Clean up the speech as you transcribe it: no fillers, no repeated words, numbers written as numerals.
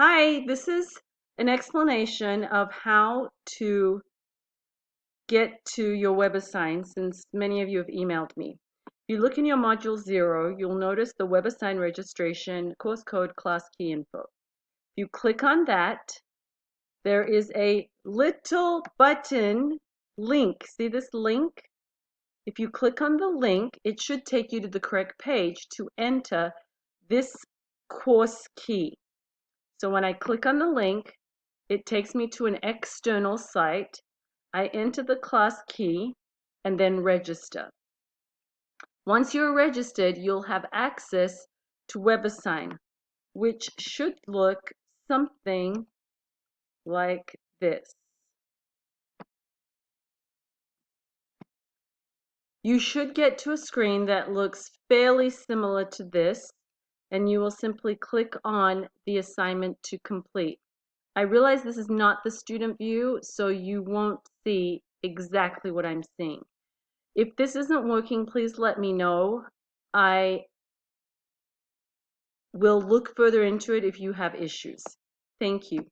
Hi, this is an explanation of how to get to your Webassign since many of you have emailed me. If you look in your Module 0, you'll notice the Webassign registration, course code, class key info. If you click on that, there is a little button link. See this link? If you click on the link, it should take you to the correct page to enter this course key. So when I click on the link, it takes me to an external site. I enter the class key and then register. Once you're registered, you'll have access to Webassign, which should look something like this. You should get to a screen that looks fairly similar to this, and you will simply click on the assignment to complete. I realize this is not the student view, so you won't see exactly what I'm seeing. If this isn't working, please let me know. I will look further into it if you have issues. Thank you.